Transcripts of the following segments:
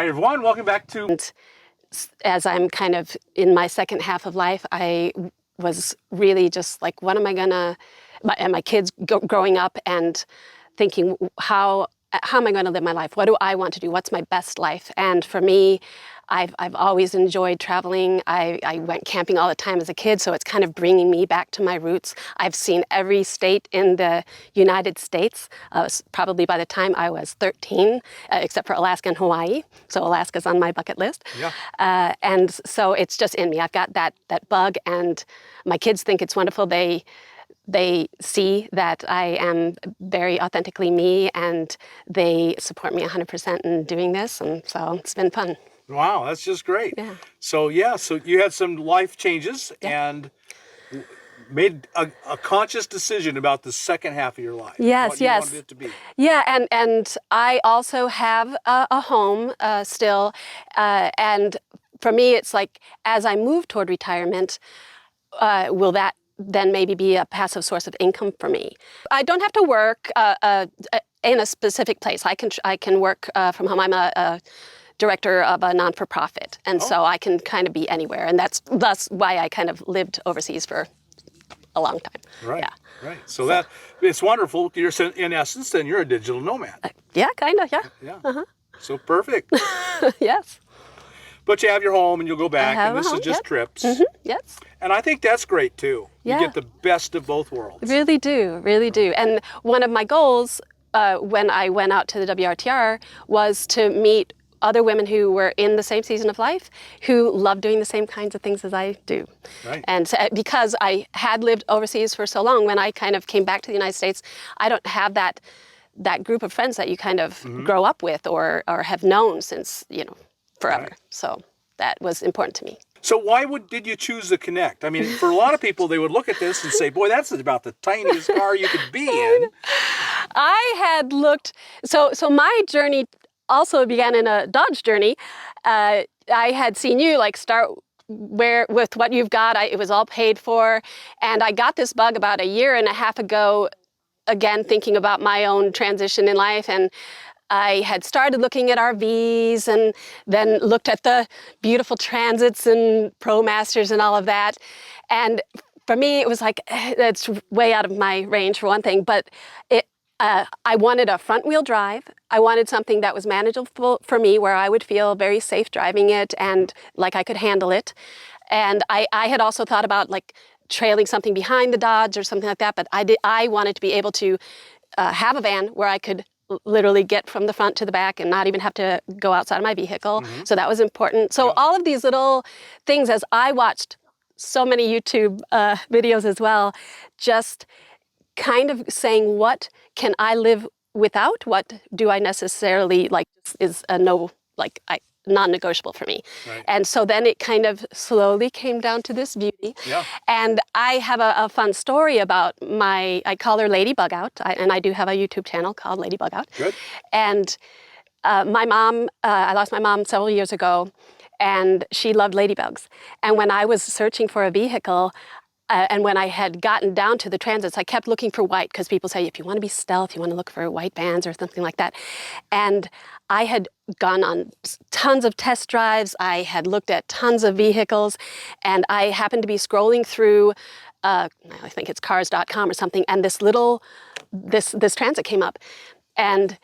Hi everyone, welcome back to... And as I'm kind of in my second half of life, I was really just like, what am I gonna, and my kids growing up and thinking, how am I gonna live my life? What do I want to do? What's my best life? And for me, I've always enjoyed traveling. I went camping all the time as a kid, so it's kind of bringing me back to my roots. I've seen every state in the United States, probably by the time I was 13, except for Alaska and Hawaii. So Alaska's on my bucket list. Yeah. And so it's just in me. I've got that bug, and my kids think it's wonderful. They see that I am very authentically me, and they support me 100% in doing this, and so it's been fun. Wow, that's just great. Yeah. So you had some life changes and made a conscious decision about the second half of your life. Yes, what you wanted it to be. Yeah, and I also have a home still, and for me, it's like, as I move toward retirement, will that then maybe be a passive source of income for me? I don't have to work in a specific place. I can work from home. I'm a director of a non-for-profit, and so I can kind of be anywhere, and that's why I kind of lived overseas for a long time. Right. Yeah. Right. So that it's wonderful. You're in essence, then you're a digital nomad. Yeah, kind of. Yeah. Yeah. So perfect. Yes. But you have your home, and you'll go back, and this home, is just trips. Yes. And I think that's great too. Yeah. You get the best of both worlds. Really do. Really do. And one of my goals when I went out to the WRTR was to meet other women who were in the same season of life, who love doing the same kinds of things as I do. Right. And so, because I had lived overseas for so long, when I kind of came back to the United States, I don't have that group of friends that you kind of grow up with or have known since, forever. Right. So that was important to me. So why did you choose the Connect? I mean, for a lot of people, they would look at this and say, boy, that's about the tiniest car you could be in. I had looked, so my journey also began in a Dodge journey. I had seen you start with what you've got. It was all paid for. And I got this bug about a year and a half ago, again, thinking about my own transition in life. And I had started looking at RVs and then looked at the beautiful Transits and ProMasters and all of that. And for me, it was like, that's way out of my range for one thing, but I wanted a front wheel drive. I wanted something that was manageable for me, where I would feel very safe driving it and like I could handle it. And I had also thought about trailing something behind the Dodge or something like that, but I wanted to be able to have a van where I could literally get from the front to the back and not even have to go outside of my vehicle. So that was important. So all of these little things, as I watched so many YouTube videos as well, just kind of saying, what can I live without? What do I necessarily is a non-negotiable for me. Right. And so then it kind of slowly came down to this beauty. Yeah. And I have a fun story about I call her Lady Bugout, and I do have a YouTube channel called Lady Bugout. Good. And my mom, I lost my mom several years ago, and she loved ladybugs. And when I was searching for a vehicle, and when I had gotten down to the Transits, I kept looking for white, because people say, if you want to be stealth, you want to look for white vans or something like that. And I had gone on tons of test drives. I had looked at tons of vehicles, and I happened to be scrolling through, I think it's cars.com or something, and this Transit came up. And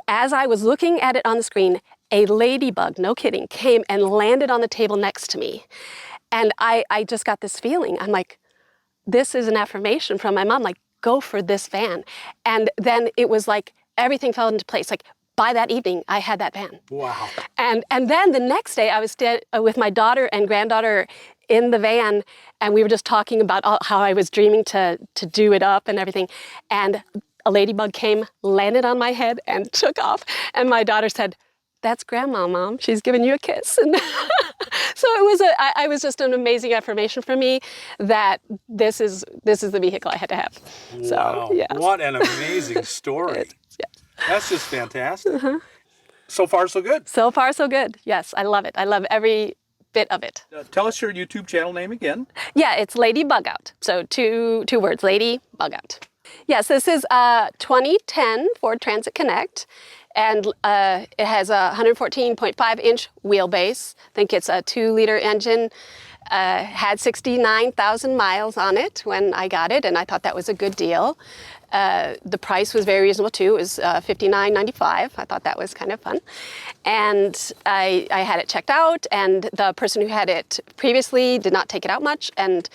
as I was looking at it on the screen, a ladybug, no kidding, came and landed on the table next to me. And I just got this feeling. I'm like, this is an affirmation from my mom, go for this van. And then it was like everything fell into place. By that evening, I had that van. Wow. And then the next day, I was with my daughter and granddaughter in the van, and we were just talking about how I was dreaming to do it up and everything. And a ladybug came, landed on my head, and took off. And my daughter said, "That's Grandma, Mom. She's giving you a kiss." And so it was just an amazing affirmation for me that this is the vehicle I had to have. Wow. So, yeah. What an amazing story. That's just fantastic. So far, so good. So far, so good. Yes, I love it. I love every bit of it. Tell us your YouTube channel name again. Yeah, it's Lady Bugout. So two words, Lady Bugout. Yes, this is a 2010 Ford Transit Connect. And it has a 114.5-inch wheelbase. I think it's a 2-liter engine. Had 69,000 miles on it when I got it, and I thought that was a good deal. The price was very reasonable too. It was $59.95. I thought that was kind of fun. And I had it checked out, and the person who had it previously did not take it out much, and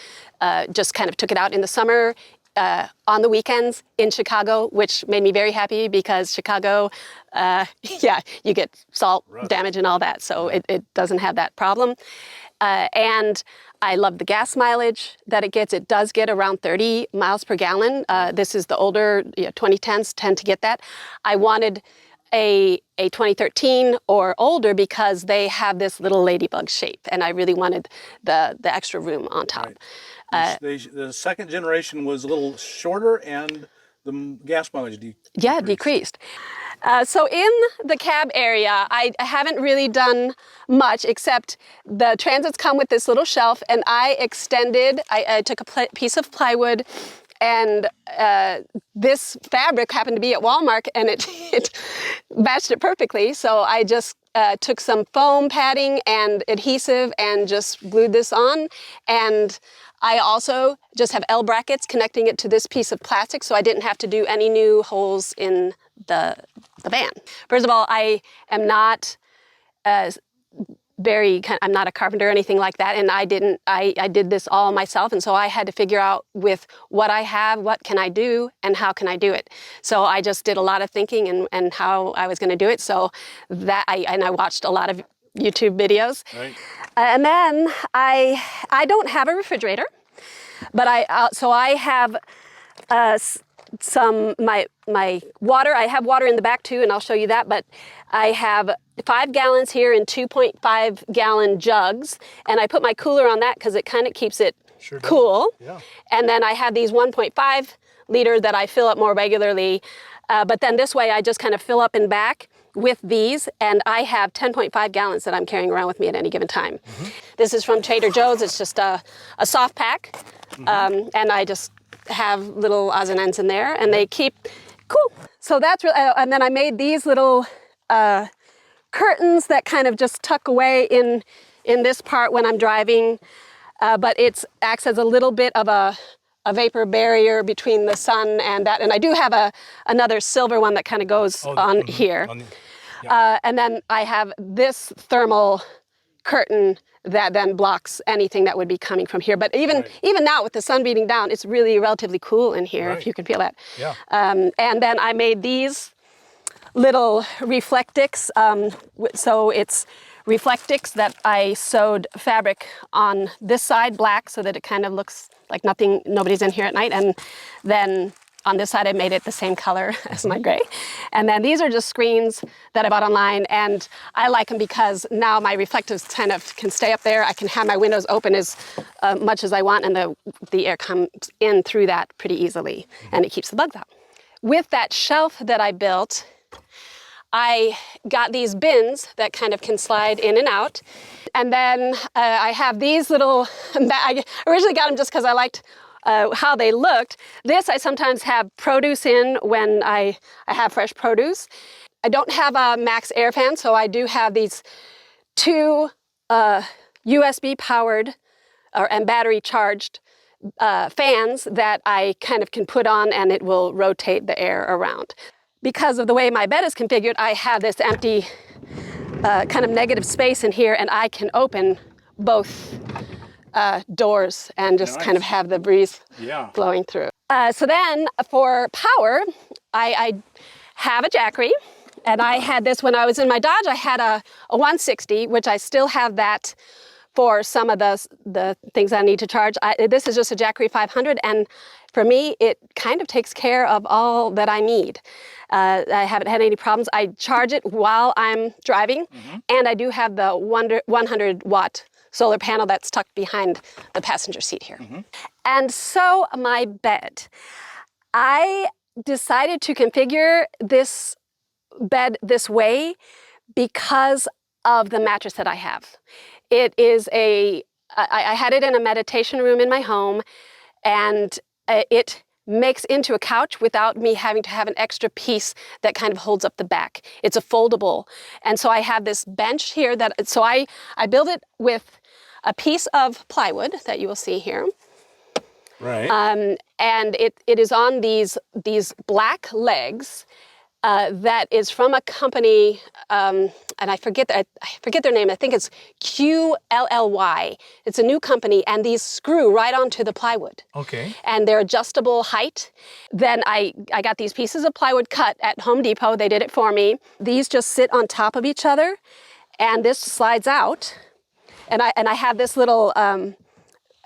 just kind of took it out in the summer, on the weekends in Chicago, which made me very happy because Chicago, yeah, you get salt damage and all that, so it doesn't have that problem. And I love the gas mileage that it gets. It does get around 30 miles per gallon. This is the older 2010s tend to get that. I wanted a 2013 or older because they have this little ladybug shape, and I really wanted the extra room on top. Right. The second generation was a little shorter, and the gas mileage decreased. So in the cab area, I haven't really done much except the Transits come with this little shelf, and I took a piece of plywood, and this fabric happened to be at Walmart, and it matched it perfectly. So I just took some foam padding and adhesive and just glued this on. And I also just have L brackets connecting it to this piece of plastic, so I didn't have to do any new holes in the van. First of all, I am not I'm not a carpenter or anything like that, and I did this all myself, and so I had to figure out with what I have, what can I do, and how can I do it. So I just did a lot of thinking and how I was going to do it. So that I watched a lot of YouTube videos. Right. And then I don't have a refrigerator, but I have my water. I have water in the back too, and I'll show you that, but I have 5 gallons here in 2.5 gallon jugs, and I put my cooler on that because it kind of keeps it cool. Yeah. And then I have these 1.5 liter that I fill up more regularly, but then this way I just kind of fill up in back with these, and I have 10.5 gallons that I'm carrying around with me at any given time. Mm-hmm. This is from Trader Joe's. It's just a soft pack, and I just have little odds and ends in there, and they keep cool. So that's really, and then I made these little curtains that kind of just tuck away in this part when I'm driving, but it acts as a little bit of a vapor barrier between the sun and that. And I do have another silver one that kind of goes on here. And then I have this thermal curtain that then blocks anything that would be coming from here. But even now with the sun beating down, it's really relatively cool in here, if you can feel that. Yeah. And then I made these little Reflectix. So it's Reflectix that I sewed fabric on this side black so that it kind of looks like nobody's in here at night. And then on this side, I made it the same color as my gray. And then these are just screens that I bought online, and I like them because now my reflectives kind of can stay up there. I can have my windows open as much as I want, and the air comes in through that pretty easily, and it keeps the bugs out. With that shelf that I built, I got these bins that kind of can slide in and out. And then I have these little, I originally got them just because I liked how they looked. This I sometimes have produce in when I have fresh produce. I don't have a max air fan, so I do have these 2 USB powered and battery charged fans that I kind of can put on, and it will rotate the air around. Because of the way my bed is configured, I have this empty kind of negative space in here, and I can open both doors and just kind of have the breeze flowing through. So then for power, I have a Jackery, and I had this when I was in my Dodge. I had a 160, which I still have that for some of the things I need to charge. This is just a Jackery 500, and for me, it kind of takes care of all that I need. I haven't had any problems. I charge it while I'm driving, and I do have the 100-watt solar panel that's tucked behind the passenger seat here. And so my bed. I decided to configure this bed this way because of the mattress that I have. It is I had it in a meditation room in my home, and it makes into a couch without me having to have an extra piece that kind of holds up the back. It's a foldable. And so I have this bench here so I build it with a piece of plywood that you will see here. Right. And it is on these black legs that is from a company, and I forget their name. I think it's QLLY. It's a new company, and these screw right onto the plywood. Okay. And they're adjustable height. Then I got these pieces of plywood cut at Home Depot. They did it for me. These just sit on top of each other, and this slides out. And I have this little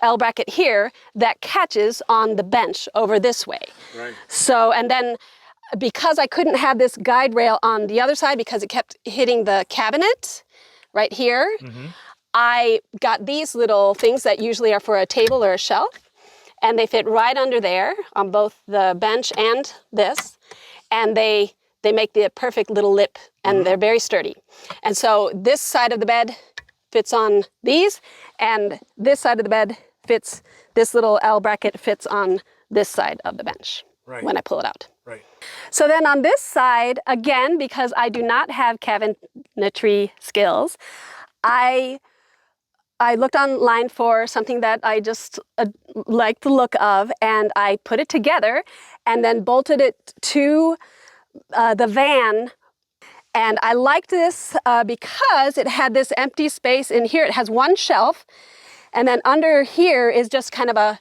L bracket here that catches on the bench over this way. Right. So, and then because I couldn't have this guide rail on the other side because it kept hitting the cabinet right here, I got these little things that usually are for a table or a shelf, and they fit right under there on both the bench and this, and they make the perfect little lip, and they're very sturdy. And so this side of the bed fits on these, and this side of the bed fits, this little L bracket fits on this side of the bench when I pull it out. Right. So then on this side, again, because I do not have cabinetry skills, I looked online for something that I just liked the look of, and I put it together and then bolted it to the van. And I liked this because it had this empty space in here. It has one shelf, and then under here is just kind of a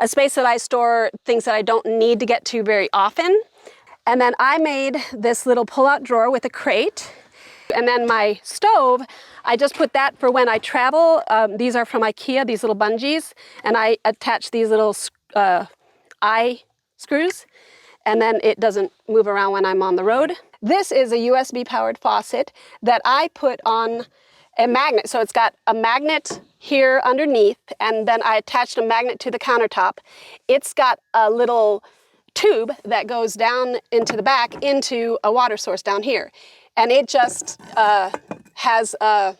space that I store things that I don't need to get to very often. And then I made this little pull-out drawer with a crate. And then my stove, I just put that for when I travel. These are from IKEA, these little bungees. And I attach these little eye screws. And then it doesn't move around when I'm on the road. This is a USB powered faucet that I put on a magnet. So it's got a magnet here underneath, and then I attached a magnet to the countertop. It's got a little tube that goes down into the back into a water source down here. And it just has a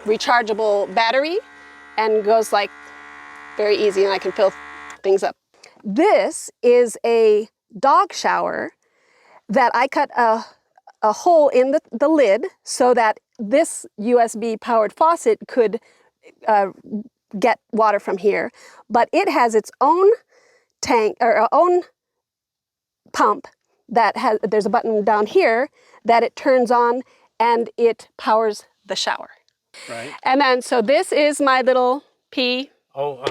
rechargeable battery and goes like very easy, and I can fill things up. This is a dog shower that I cut a hole in the lid so that this USB powered faucet could get water from here, but it has its own tank or own pump that has, there's a button down here that it turns on and it powers the shower. Right. And then, so this is my little pea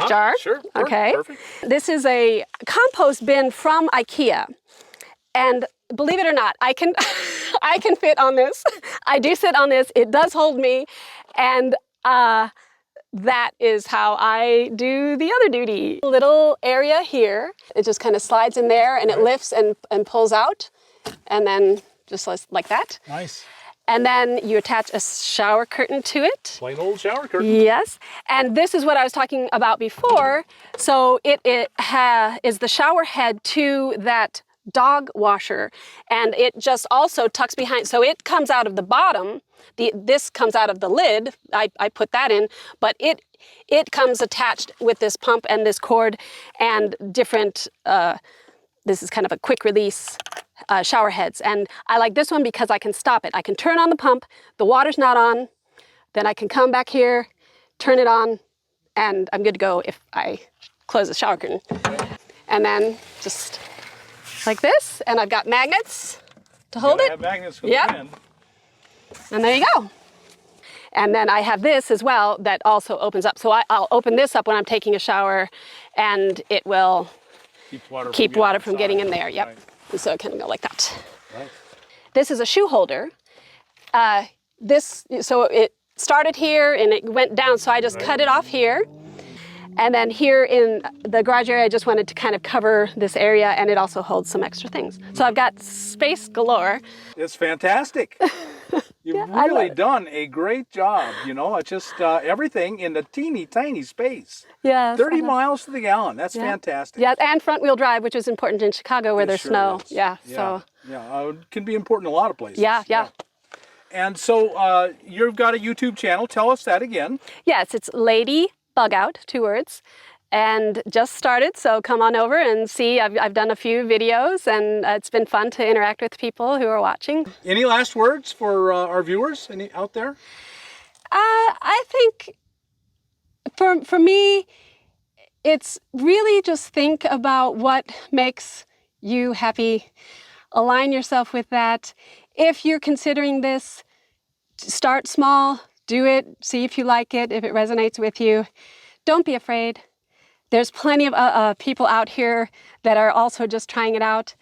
jar. Sure. Okay. Perfect. This is a compost bin from IKEA. And believe it or not, I can I can fit on this. I do sit on this. It does hold me. And that is how I do the other duty. Little area here. It just kind of slides in there, and it lifts and pulls out. And then just like that. Nice. And then you attach a shower curtain to it. Plain old shower curtain. Yes. And this is what I was talking about before. So it is the shower head to that dog washer, and it just also tucks behind. So it comes out of the bottom. This comes out of the lid. I put that in, but it comes attached with this pump and this cord and different, this is kind of a quick release shower heads. And I like this one because I can stop it. I can turn on the pump, the water's not on, then I can come back here, turn it on, and I'm good to go if I close the shower curtain. And then just like this, and I've got magnets to hold it. Have magnets for the wind. And there you go. And then I have this as well that also opens up. So I'll open this up when I'm taking a shower, and it will keep water from getting in there. Yep. And so it can go like that. Right. This is a shoe holder. So it started here and it went down, so I just cut it off here. And then here in the garage area, I just wanted to kind of cover this area, and it also holds some extra things. So I've got space galore. It's fantastic. You've really done a great job. You know, it's just everything in the teeny tiny space. Yes. 30 miles to the gallon. That's fantastic. Yeah, and front wheel drive, which is important in Chicago where there's snow. Is. Yeah. So. Yeah, it can be important in a lot of places. Yeah. And so you've got a YouTube channel. Tell us that again. Yes, it's Lady Bugout, 2 words. and just started, so come on over and see. I've done a few videos, and it's been fun to interact with people who are watching. Any last words for our viewers out there? I think for me, it's really just think about what makes you happy. Align yourself with that. If you're considering this, start small, do it, see if you like it, if it resonates with you. Don't be afraid. There's plenty of people out here that are also just trying it out,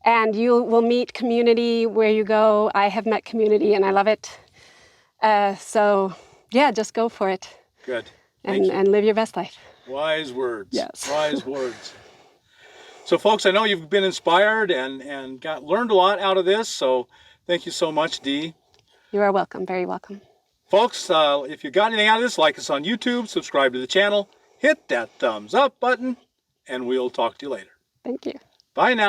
and you will meet community where you go. I have met community and I love it. So yeah, just go for it. Good. And live your best life. Wise words. Yes. Wise words. So folks, I know you've been inspired and learned a lot out of this. So thank you so much, Dee. You are welcome. Very welcome. Folks, if you got anything out of this, like us on YouTube, subscribe to the channel, hit that thumbs up button, and we'll talk to you later. Thank you. Bye now.